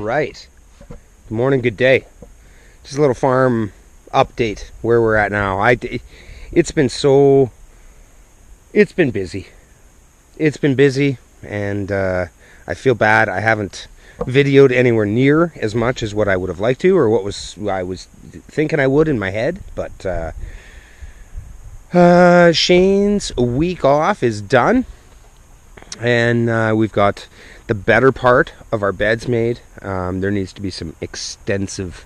right. Good morning, good day. Just a little farm update where we're at now. It's been busy. It's been busy, and I feel bad. I haven't videoed anywhere near as much as what I would have liked to, or I was thinking I would in my head. But Shane's week off is done, and we've got the better part of our beds made. There needs to be some extensive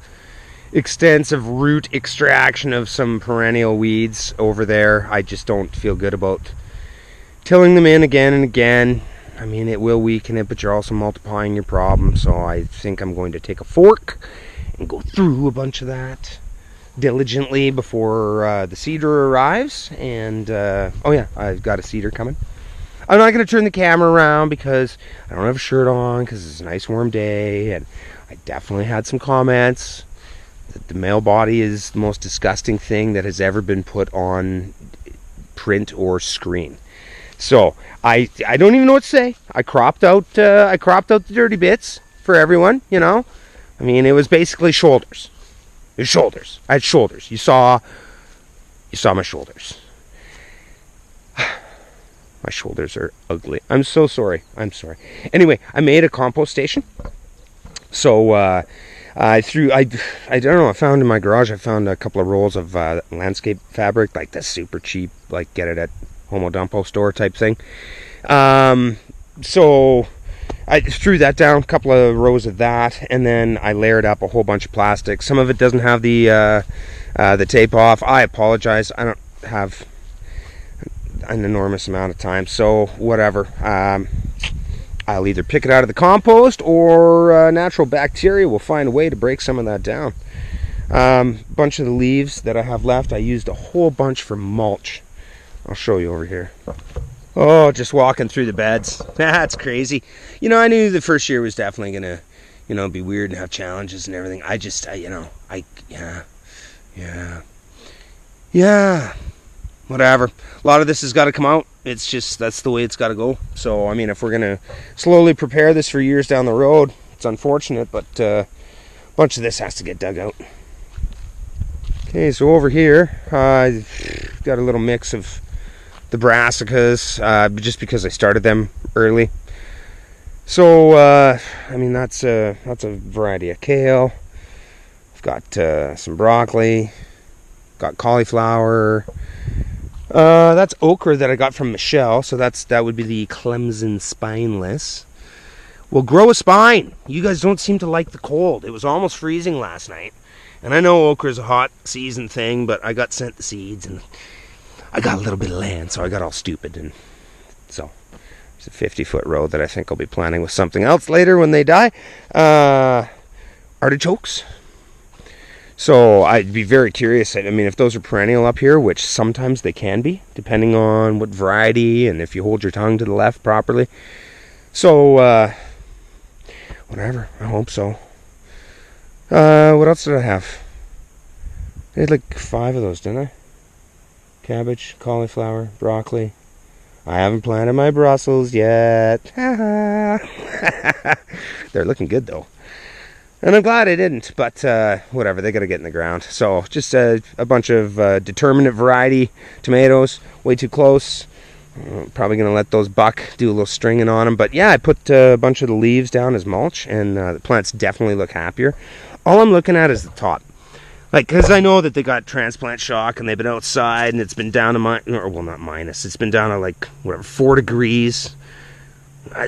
root extraction of some perennial weeds over there. I just don't feel good about tilling them in again and again. I mean, it will weaken it, but you're also multiplying your problem. So I think I'm going to take a fork and go through a bunch of that diligently before the seeder arrives. And oh yeah, I've got a seeder coming. I'm not going to turn the camera around because I don't have a shirt on, because it's a nice warm day, and I definitely had some comments that the male body is the most disgusting thing that has ever been put on print or screen. So I don't even know what to say. I cropped out the dirty bits for everyone. You know, I mean, it was basically shoulders. It was shoulders. I had shoulders. You saw my shoulders. My shoulders are ugly. I'm so sorry. I'm sorry. Anyway, I made a compost station. So I don't know. I found in my garage. I found a couple of rolls of landscape fabric, like the super cheap, like get it at Homo Dumpo store type thing. So I threw that down, a couple of rows of that, and then I layered up a whole bunch of plastic. Some of it doesn't have the tape off. I apologize. I don't have an enormous amount of time, so whatever. I'll either pick it out of the compost, or natural bacteria will find a way to break some of that down. Bunch of the leaves that I have left, I used a whole bunch for mulch. I'll show you over here. Oh, just walking through the beds. That's crazy. You know, I knew the first year was definitely gonna, be weird and have challenges and everything. Yeah. Whatever. A lot of this has got to come out. It's just, that's the way it's got to go. So, I mean, if we're going to slowly prepare this for years down the road, it's unfortunate, but a bunch of this has to get dug out. Okay, so over here, I've got a little mix of the brassicas, just because I started them early. So, I mean, that's a variety of kale. I've got some broccoli, got cauliflower. That's okra that I got from Michelle, so that would be the Clemson spineless. Well, grow a spine. You guys don't seem to like the cold. It was almost freezing last night, and I know okra is a hot season thing, but I got sent the seeds, and I got a little bit of land, so I got all stupid, and so there's a 50-foot row that I think I'll be planting with something else later when they die. Artichokes. So I'd be very curious. I mean, if those are perennial up here, which sometimes they can be, depending on what variety and if you hold your tongue to the left properly. So, whatever. I hope so. What else did I have? I had like 5 of those, didn't I? Cabbage, cauliflower, broccoli. I haven't planted my Brussels yet. They're looking good, though. And I'm glad I didn't, but whatever, they got to get in the ground. So just a bunch of determinate variety tomatoes, way too close. Probably going to let those buck, do a little stringing on them. But yeah, I put a bunch of the leaves down as mulch, and the plants definitely look happier. All I'm looking at is the top. Like, because I know that they got transplant shock, and they've been outside, and it's been down to not minus, it's been down to like, 4 degrees. I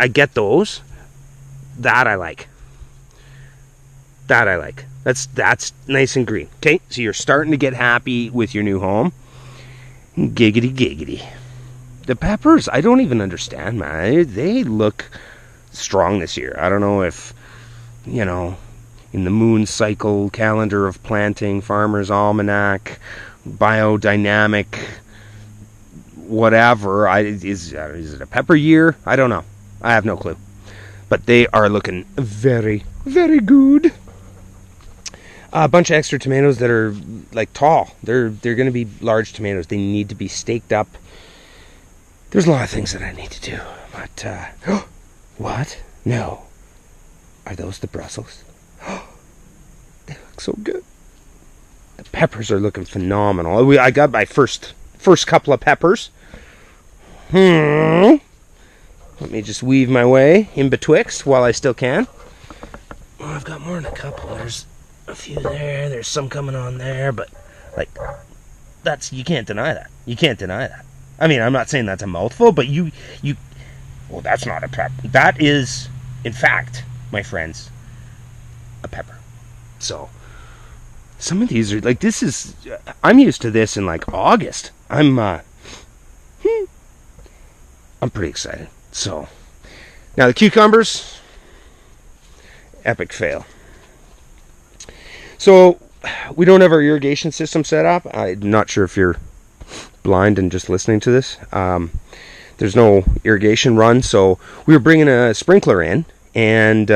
get those. That I like. That's nice and green. Okay, so you're starting to get happy with your new home. Giggity giggity. The peppers, I don't even understand, man. They look strong this year. I don't know if, in the moon cycle calendar of planting, Farmer's Almanac, biodynamic, whatever. Is it a pepper year? I don't know. I have no clue. But they are looking very, very good. A bunch of extra tomatoes that are like tall. They're going to be large tomatoes. They need to be staked up. There's a lot of things that I need to do. But what? No. Are those the Brussels? They look so good. The peppers are looking phenomenal. I got my first couple of peppers. Let me just weave my way in betwixt while I still can. Well, I've got more than a couple. There's a few there. There's some coming on there, but like you can't deny that. You can't deny that. I mean, I'm not saying that's a mouthful, but well, that's not a pepper. That is, in fact, my friends, a pepper. So, some of these are, like, I'm used to this in, like, August. I'm pretty excited. So, now the cucumbers, epic fail. So, we don't have our irrigation system set up. I'm not sure if you're blind and just listening to this. There's no irrigation run, so we were bringing a sprinkler in, and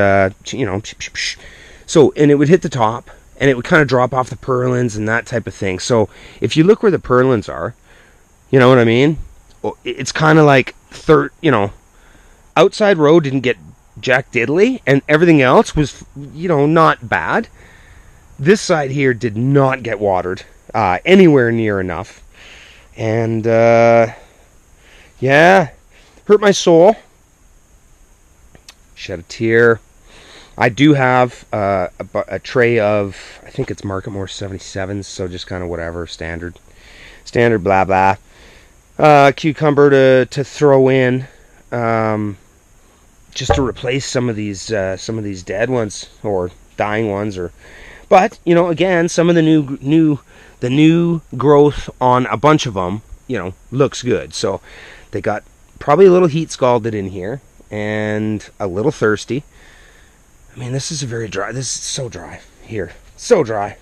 so, and it would hit the top, and it would kind of drop off the purlins and that type of thing. So if you look where the purlins are, you know what I mean? It's kind of like outside row didn't get jack diddly, and everything else was, not bad. This side here did not get watered anywhere near enough. And, yeah, hurt my soul. Shed a tear. I do have a tray of, I think it's Marketmore 77s, so just kind of whatever, standard blah blah. Cucumber to throw in, just to replace some of these dead ones or dying ones, but again, some of the new growth on a bunch of them, looks good. So they got probably a little heat scalded in here and a little thirsty. I mean, this is so dry here. So dry.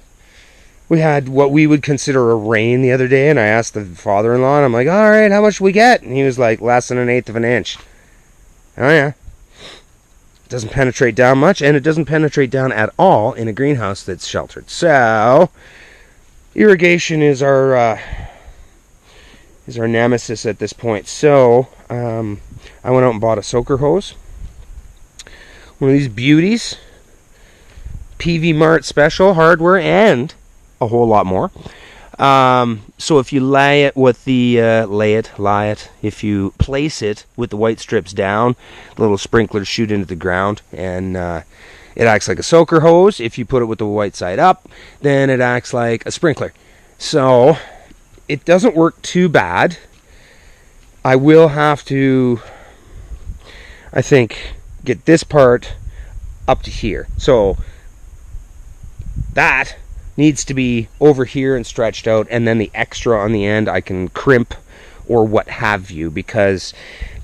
We had what we would consider a rain the other day, and I asked the father-in-law, and I'm like, all right, how much do we get? And he was like, less than 1/8 of an inch. Oh, yeah. It doesn't penetrate down much, and it doesn't penetrate down at all in a greenhouse that's sheltered. So, irrigation is our nemesis at this point. So, I went out and bought a soaker hose. One of these beauties. PV Mart special hardware and a whole lot more. So if you lay it with the if you place it with the white strips down, the little sprinklers shoot into the ground, and it acts like a soaker hose. If you put it with the white side up, then it acts like a sprinkler. So it doesn't work too bad. I will have to, I think, get this part up to here. So that needs to be over here and stretched out, and then the extra on the end I can crimp or what have you, because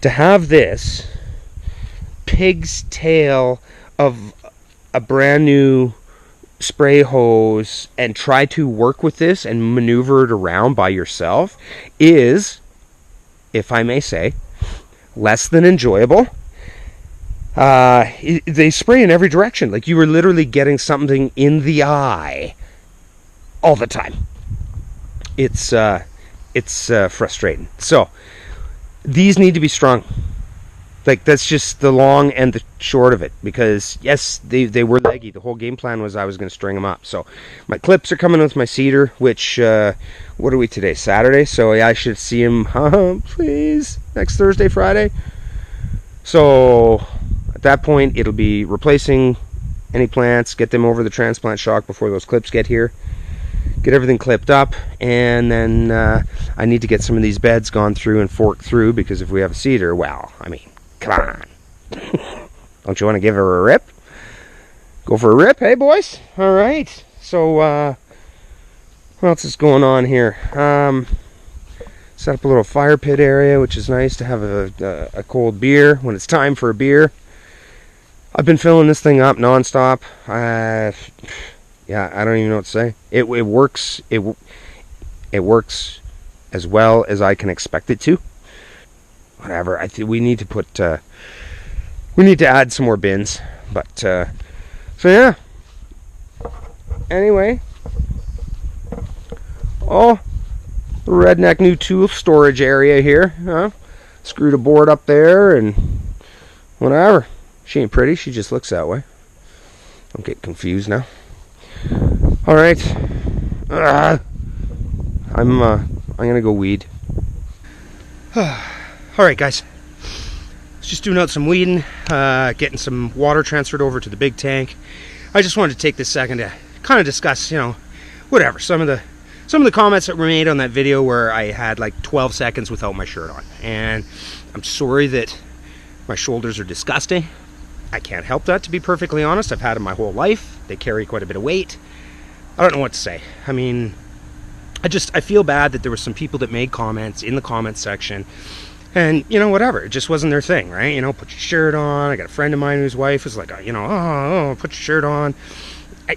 to have this pig's tail of a brand new spray hose and try to work with this and maneuver it around by yourself is, if I may say, less than enjoyable. They spray in every direction. Like, you were literally getting something in the eye all the time. It's frustrating. So these need to be strung. Like, that's just the long and the short of it. Because yes, they were leggy. The whole game plan was I was going to string them up. So my clips are coming with my cedar, which what are we today? Saturday. So I should see them, please, next Thursday, Friday. So at that point, it'll be replacing any plants, get them over the transplant shock before those clips get here, get everything clipped up, and then I need to get some of these beds gone through and forked through, because if we have a cedar, well, I mean, come on. Don't you want to give her a rip? Go for a rip, hey boys? All right. So what else is going on here? Set up a little fire pit area, which is nice to have a cold beer when it's time for a beer. I've been filling this thing up nonstop. Yeah, I don't even know what to say. It works. It works as well as I can expect it to. Whatever. I think we need to put. We need to add some more bins. But so yeah. Anyway. Oh, the redneck new tool storage area here. Huh? Screwed a board up there and whatever. She ain't pretty. She just looks that way. Don't get confused now. All right. I'm gonna go weed. All right, guys. Just doing out some weeding, getting some water transferred over to the big tank. I just wanted to take this second to kind of discuss, whatever, some of the comments that were made on that video where I had like 12 seconds without my shirt on. And I'm sorry that my shoulders are disgusting. I can't help that, to be perfectly honest. I've had them my whole life. They carry quite a bit of weight. I don't know what to say. I mean, I feel bad that there were some people that made comments in the comments section. And, whatever, it just wasn't their thing, right? Put your shirt on. I got a friend of mine whose wife was like, put your shirt on. I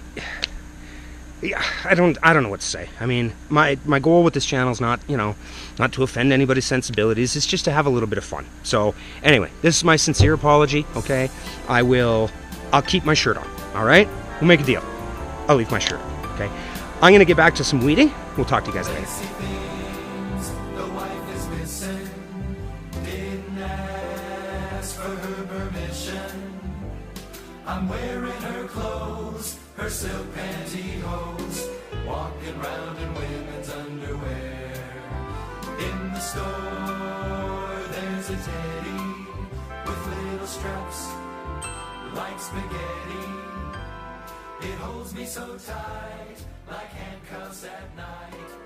don't know what to say. I mean, my goal with this channel is not to offend anybody's sensibilities. It's just to have a little bit of fun. So, anyway, this is my sincere apology, okay? I'll keep my shirt on, all right? We'll make a deal. I'll leave my shirt on, okay? I'm going to get back to some weeding. We'll talk to you guys later. I'm wearing her clothes, her silk pantyhose, walking round in women's underwear. In the store, there's a teddy with little straps like spaghetti. It holds me so tight, like handcuffs at night.